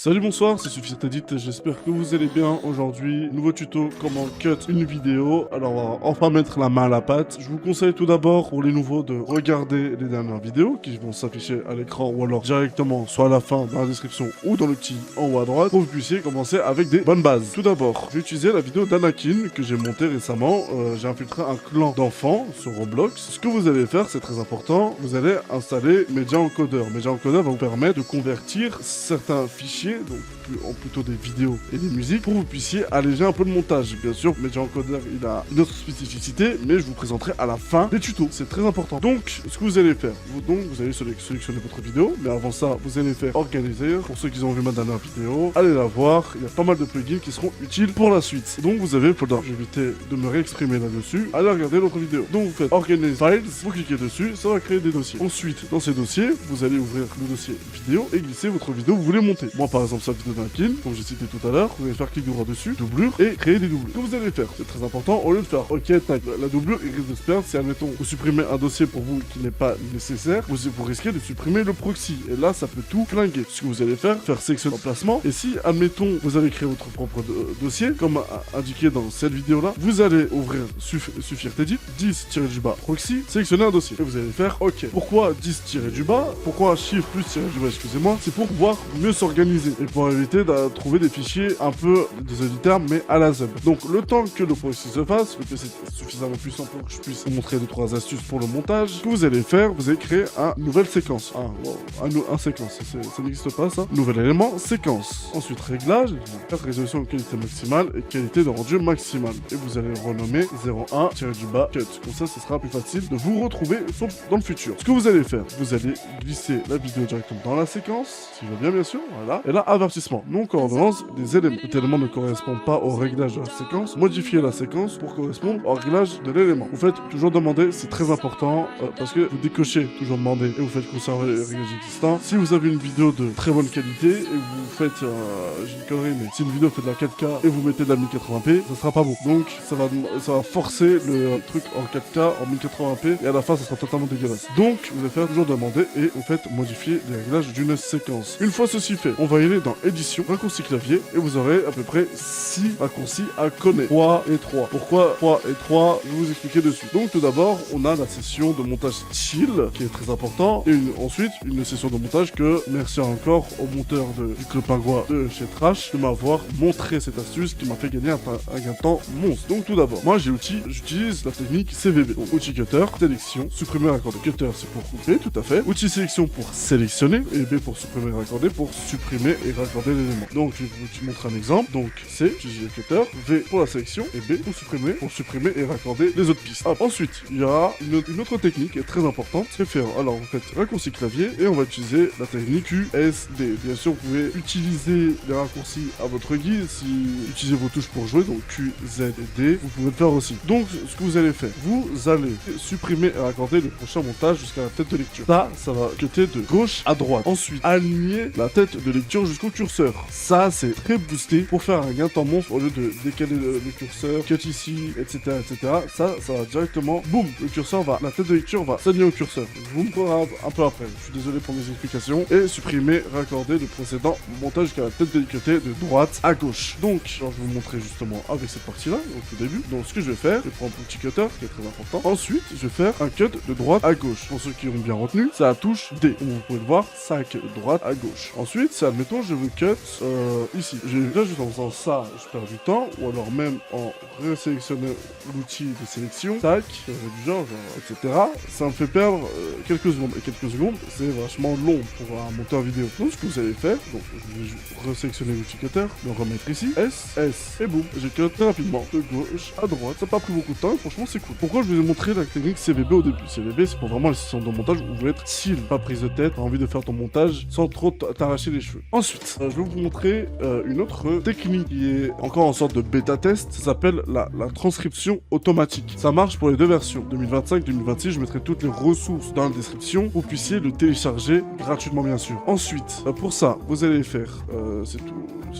Salut, bonsoir, c'est Suffisant Edit, j'espère que vous allez bien. Aujourd'hui, nouveau tuto, comment cut une vidéo. Alors, on va enfin mettre la main à la pâte. Je vous conseille tout d'abord, pour les nouveaux, de regarder les dernières vidéos qui vont s'afficher à l'écran ou alors directement, soit à la fin, dans la description ou dans le petit en haut à droite, pour que vous puissiez commencer avec des bonnes bases. Tout d'abord, j'ai utilisé la vidéo d'Anakin que j'ai montée récemment. J'ai infiltré un clan d'enfants sur Roblox. Ce que vous allez faire, c'est très important, vous allez installer Media Encoder. Media Encoder va vous permettre de convertir certains fichiers, donc plutôt des vidéos et des musiques, pour que vous puissiez alléger un peu le montage. Bien sûr, Media Encoder, il a une autre spécificité, mais je vous présenterai à la fin des tutos. C'est très important. Donc, ce que vous allez faire, vous allez sélectionner votre vidéo, mais avant ça, vous allez faire organiser. Pour ceux qui ont vu ma dernière vidéo, allez la voir. Il y a pas mal de plugins qui seront utiles pour la suite. Donc, vous avez le folder. Je vais éviter de me réexprimer là-dessus. Allez regarder l'autre vidéo. Donc, vous faites Organize Files, vous cliquez dessus, ça va créer des dossiers. Ensuite, dans ces dossiers, vous allez ouvrir le dossier vidéo et glisser votre vidéo que vous voulez monter. Moi, par exemple, cette vidéo d'Anakin, comme j'ai cité tout à l'heure, vous allez faire clic droit dessus, doublure et créer des doublures. Ce que vous allez faire, c'est très important, au lieu de faire OK, tac, la doublure, il risque de se perdre. Si, admettons, vous supprimez un dossier pour vous qui n'est pas nécessaire, vous risquez de supprimer le proxy. Et là, ça peut tout flinguer. Ce que vous allez faire sélectionner l'emplacement. Et si, admettons, vous avez créé votre propre dossier, comme indiqué dans cette vidéo-là, vous allez ouvrir Suffisant Edit, 10-du-bas proxy, sélectionner un dossier. Et vous allez faire OK. Pourquoi 10-du-bas? Pourquoi chiffre plus -du-bas, excusez-moi? C'est pour pouvoir mieux s'organiser et pour éviter de trouver des fichiers un peu, désolé du terme, mais à la zeb. Donc, le temps que le proxy se fasse, le PC est suffisamment puissant pour que je puisse vous montrer 2-3 astuces pour le montage. Ce que vous allez faire, vous allez créer une nouvelle séquence. Un séquence, ça n'existe pas ça. Nouvel élément, séquence. Ensuite, réglage, résolution de qualité maximale et qualité de rendu maximale. Et vous allez renommer 01-du-bas cut. Comme ça, ce sera plus facile de vous retrouver dans le futur. Ce que vous allez faire, vous allez glisser la vidéo directement dans la séquence, si je veux bien sûr, voilà. Et là, avertissement, non-coordonnance des éléments. Cet élément ne correspond pas au réglage de la séquence. Modifiez la séquence pour correspondre au réglage de l'élément. Vous faites toujours demander, c'est très important, parce que vous décochez toujours demander et vous faites conserver les réglages existants. Si vous avez une vidéo de très bonne qualité et vous faites, j'ai une connerie, mais si une vidéo fait de la 4K et vous mettez de la 1080p, ça sera pas beau. Donc, ça va forcer le truc en 4K, en 1080p, et à la fin, ça sera totalement dégueulasse. Donc, vous allez faire toujours demander et vous faites modifier les réglages d'une séquence. Une fois ceci fait, on va y aller dans édition, raccourci clavier, et vous aurez à peu près 6 raccourcis à connaître. 3 et 3. Pourquoi 3 et 3? Je vais vous expliquer dessus. Donc, tout d'abord, on a la session de montage chill, qui est très important, et ensuite, une session de montage que, merci encore au monteur du Club Pingouin de chez Trash de m'avoir montré cette astuce qui m'a fait gagner un gain de temps monstre. Donc, tout d'abord, moi, j'utilise la technique CVB. Donc, outil cutter, sélection, supprimer raccorder. Cutter, c'est pour couper, tout à fait. Outil sélection pour sélectionner, et B pour supprimer raccorder, pour supprimer et raccorder l'élément. Donc, je vais vous montrer un exemple. Donc, C, utiliser le cutter, V pour la sélection, et B pour supprimer et raccorder les autres pistes. Ensuite, il y aura une autre technique qui est très importante, c'est faire, alors, vous faites raccourci clavier, et on va utiliser la technique QSD. Bien sûr, vous pouvez utiliser les raccourcis à votre guise, si vous utilisez vos touches pour jouer, donc Q, Z et D, vous pouvez le faire aussi. Donc, ce que vous allez faire, vous allez supprimer et raccorder le prochain montage jusqu'à la tête de lecture. Ça va cutter de gauche à droite. Ensuite, aligner la tête de lecture jusqu'au curseur. Ça, c'est très boosté pour faire un gain de temps monstre au lieu de décaler le curseur, cut ici, etc., etc. Ça va directement, boum, la tête de lecture va s'aligner au curseur. Je vous montrerai un peu après. Je suis désolé pour mes explications. Et supprimer, raccorder le précédent montage jusqu'à la tête délicatée de droite à gauche. Donc, je vais vous montrer justement avec cette partie-là, au tout début. Donc, ce que je vais faire, je vais prendre mon petit cutter, qui est très important. Ensuite, je vais faire un cut de droite à gauche. Pour ceux qui ont bien retenu, c'est la touche D. Comme vous pouvez le voir, 5 de droite à gauche. Ensuite, c'est, admettons, je veux cut ici. Là, juste en faisant ça, je perds du temps. Ou alors même en resélectionnant l'outil de sélection, tac, du genre, etc. Ça me fait perdre quelques secondes. Et quelques secondes, c'est vachement long pour un monteur vidéo. Donc, ce que vous allez faire, donc, je vais resélectionner l'outil cutter, le remettre ici, S, et boum, j'ai cut très rapidement, de gauche à droite. Ça n'a pas pris beaucoup de temps, et franchement, c'est cool. Pourquoi je vous ai montré la technique CVB au début? CVB, c'est pour vraiment les sessions de montage où vous voulez être chill, pas prise de tête, t'as envie de faire ton montage sans trop t'arracher les cheveux. Ensuite, je vais vous montrer une autre technique qui est encore en sorte de bêta test. Ça s'appelle la transcription automatique. Ça marche pour les deux versions, 2025-2026. Je mettrai toutes les ressources dans la description pour que vous puissiez le télécharger gratuitement, bien sûr. Ensuite, pour ça, vous allez faire, c'est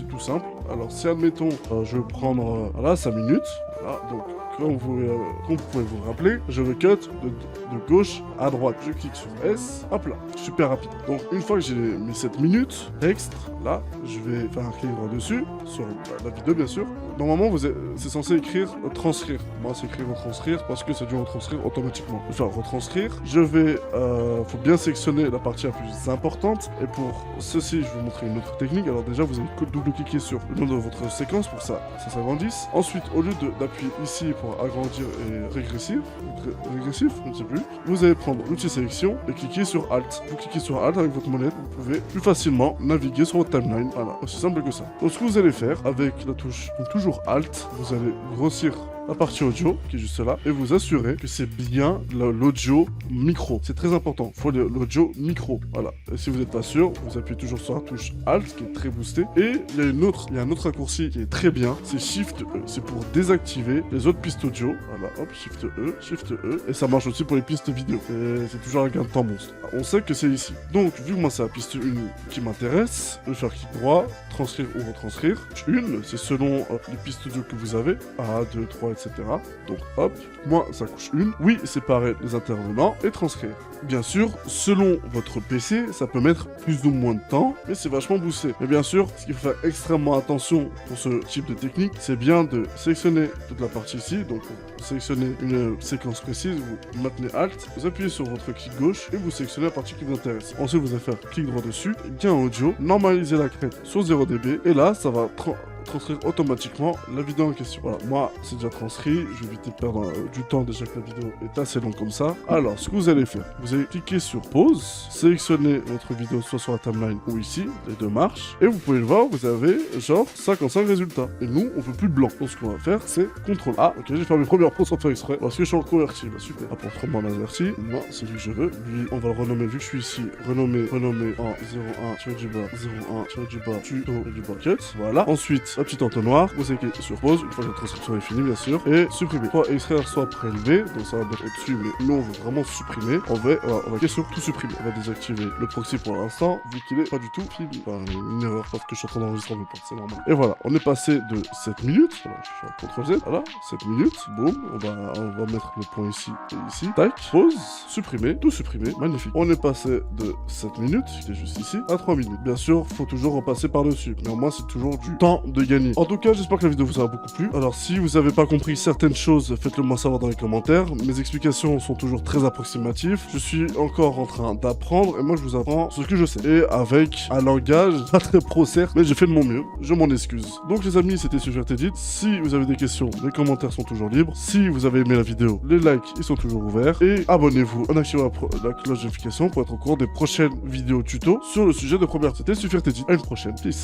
tout simple. Alors, si admettons, je vais prendre, voilà, 5 minutes. Voilà, donc comme vous pouvez vous rappeler, je veux cut de gauche à droite. Je clique sur S, hop là, super rapide. Donc une fois que j'ai mis 7 minutes, texte, là, je vais faire un clic droit dessus, sur la vidéo bien sûr. Normalement, c'est censé écrire transcrire. Moi, c'est écrit retranscrire parce que ça dû retranscrire automatiquement. Je vais retranscrire. Je vais, faut bien sélectionner la partie la plus importante. Et pour ceci, je vais vous montrer une autre technique. Alors déjà, vous allez double-cliquer sur le nom de votre séquence pour que ça s'agrandisse. Ensuite, au lieu d'appuyer ici pour agrandir et régressif, je ne sais plus, vous allez prendre l'outil sélection et cliquer sur Alt. Vous cliquez sur Alt avec votre molette, vous pouvez plus facilement naviguer sur votre timeline. Voilà, aussi simple que ça. Donc ce que vous allez faire avec la touche, donc toujours Alt, vous allez grossir la partie audio qui est juste là et vous assurer que c'est bien l'audio micro. C'est très important. Il faut l'audio micro. Voilà. Et si vous n'êtes pas sûr, vous appuyez toujours sur la touche Alt qui est très boostée. Et il y a un autre raccourci qui est très bien. C'est Shift E. C'est pour désactiver les autres pistes audio. Voilà. Hop, Shift E, Shift E. Et ça marche aussi pour les pistes vidéo. C'est toujours un gain de temps monstre. On sait que c'est ici. Donc, vu que moi c'est la piste 1 qui m'intéresse, je vais faire clic droit, transcrire ou retranscrire. Une, c'est selon les pistes audio que vous avez. 1, 2, 3, etc. Donc hop, moi ça couche 1. Oui, séparer les intervenants et transcrire. Bien sûr, selon votre PC, ça peut mettre plus ou moins de temps, mais c'est vachement boosté. Mais bien sûr, ce qu'il faut faire extrêmement attention pour ce type de technique, c'est bien de sélectionner toute la partie ici. Donc vous sélectionnez une séquence précise, vous maintenez Alt, vous appuyez sur votre clic gauche et vous sélectionnez la partie qui vous intéresse. Ensuite, vous allez faire clic droit dessus, gain audio, normaliser la crête sur 0 dB et là, ça va transcrire automatiquement la vidéo en question. Voilà, moi c'est déjà transcrit, je vais éviter de perdre du temps déjà que la vidéo est assez longue comme ça. Alors, ce que vous allez faire, vous allez cliquer sur pause, sélectionner votre vidéo soit sur la timeline ou ici, les deux marches, et vous pouvez le voir, vous avez genre 55 résultats. Et nous, on veut plus de blanc. Donc ce qu'on va faire, c'est CTRL A. Ok, j'ai fait mes premières pauses sans faire exprès, parce que je suis en converti. Bah super. Apporte-moi en averti. Moi, c'est lui que je veux. Lui, on va le renommer, vu que je suis ici, renommer en 01, tiré du bas, 01, tiré du bas, tuto, et du bas, cut. Voilà. Ensuite, la petite entonnoir, vous allez cliquer sur pause, une fois que la transcription est finie bien sûr, et supprimer. Soit extraire, soit prélever, donc ça va mettre au-dessus, mais nous on veut vraiment supprimer. On va cliquer sur tout supprimer. On va désactiver le proxy pour l'instant, vu qu'il est pas du tout fini. Enfin, une erreur parce que je suis en train d'enregistrer mes portes, c'est normal. Et voilà, on est passé de 7 minutes, voilà, je fais un CTRL Z, voilà, 7 minutes, boum, on va mettre le point ici et ici, tac, pause, supprimer, tout supprimer, magnifique. On est passé de 7 minutes, qui est juste ici, à 3 minutes. Bien sûr, faut toujours repasser par-dessus, mais au moins c'est toujours du temps de gagner. En tout cas, j'espère que la vidéo vous aura beaucoup plu. Alors, si vous n'avez pas compris certaines choses, faites-le moi savoir dans les commentaires. Mes explications sont toujours très approximatives. Je suis encore en train d'apprendre et moi, je vous apprends ce que je sais. Et avec un langage pas très pro, certes, mais j'ai fait de mon mieux. Je m'en excuse. Donc, les amis, c'était SuffEdit. Si vous avez des questions, les commentaires sont toujours libres. Si vous avez aimé la vidéo, les likes, ils sont toujours ouverts. Et abonnez-vous en activant la cloche de notification pour être au courant des prochaines vidéos tuto sur le sujet de première. C'était SuffEdit. À une prochaine. Peace.